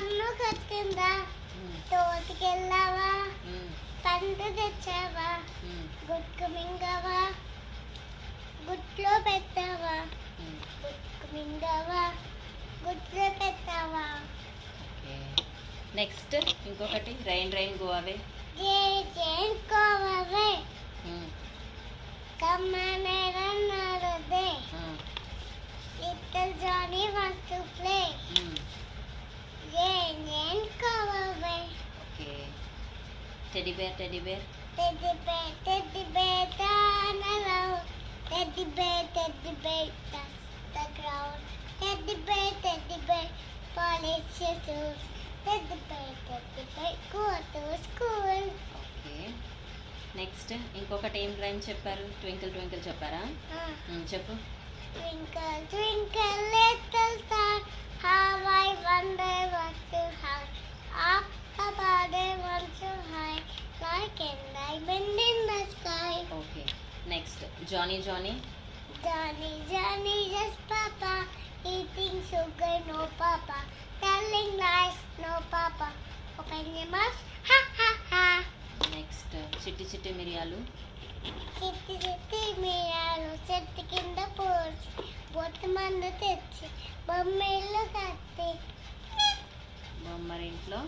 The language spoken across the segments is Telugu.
కన్ను కట్టిందా, తోటకెళ్ళావా, పండు తెచ్చావా, గుట్కు మింగావా, గుట్లో పెట్టావా, గుట్కు మింగావా, గుట్లో పెట్టావా. నెక్స్ట్ ఇంకొకటి రైన్ రైన్ గో అవే. జైన్ కోవే come on another day. Little Johnny wants to play. Jane go away. Okay. Teddy bear, teddy bear. Teddy bear, turn around. Teddy bear, touch the ground. Teddy bear, polish your shoes. Teddy bear, go to school. Okay. Next ఇంకొకటి ఏం రైమ్ చెప్పారు? ట్వింకిల్ ట్వింకిల్ చెప్పారా? చెప్పు. Twinkle twinkle little star, how I wonder what you have. Up above the one so high, like a diamond in the sky. Okay. Next Johnny Johnny. Johnny, yes papa, eating sugar, no papa, telling lies, no papa, open your mouth, ha ha ha. Next చిట్టి చిట్టి మిరియాలు. చిట్టి మిరియాలు చెట్టు కింద పోసి, బొట్టు మందు తెచ్చి, బొమ్మలు కట్టి, బొమ్మరింట్లో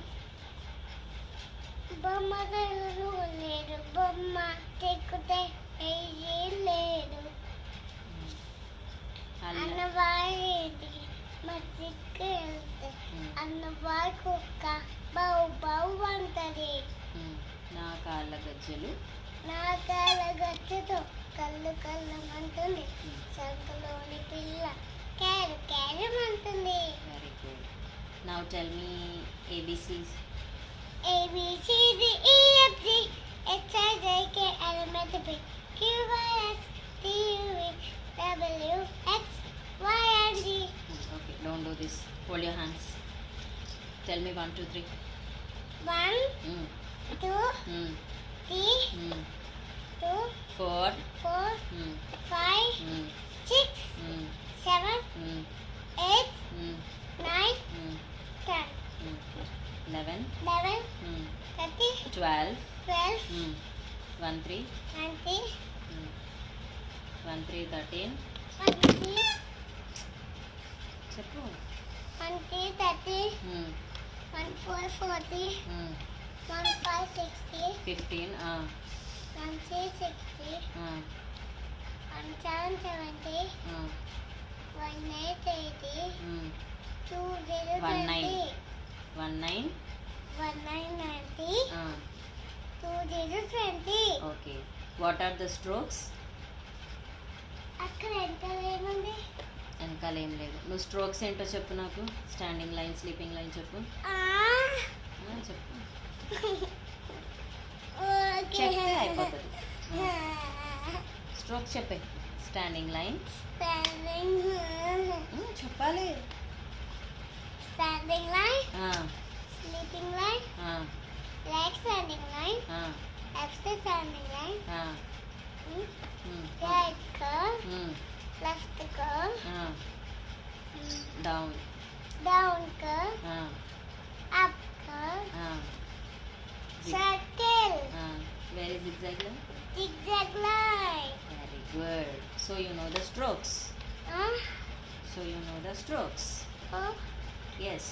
బొమ్మ లేదు, బొమ్మ తెక్కుతే ఏం లేదు. అన్నవాడి మధ్యకి వెళ్తే అన్నవాడి కుక్క బౌ బౌ అంటది. నా కాళ్ళ గజ్జలు కళ్ళు కళ్ళమంటుంది, సంకలోని పిల్ల క్యారు క్యారమంటుంది. Very good. Now tell me ABCs. ABCD EFG HIJK LMNOP QRS TUV WX YZ. Okay, don't do this. Hold your hands. Tell me 1 2 3. 1 2 3 2 4 4 5 6 7 8 9 10 11 30 12 12 1 3 20 1 3 13. 20 చెప్పు. 20 30 1 4 40 1 5 60 15. 1 6 60 1 7 70 1 8 80 2 0 20 1 9 1 9 90 2 0 20. Okay. What are the strokes? అక్కడ ఎంత ఏముంది? వెనకాల ఏం లేదు. నువ్వు స్ట్రోక్స్ ఏంటో చెప్పు నాకు. స్టాండింగ్ లైన్, స్లీపింగ్ లైన్ చెప్పు. చెప్పు. చెప్తే అయిపోతుంది. స్ట్రోక్స్ చెప్పే. స్టాండింగ్ లైన్ చెప్పాలి. Standing line, sleeping line, leg standing line, left standing line, right curve, left curve, down curve, up curve, circle, very zigzag line. zigzag line. Very good. So you know the strokes. So you know the strokes. Oh. Yes.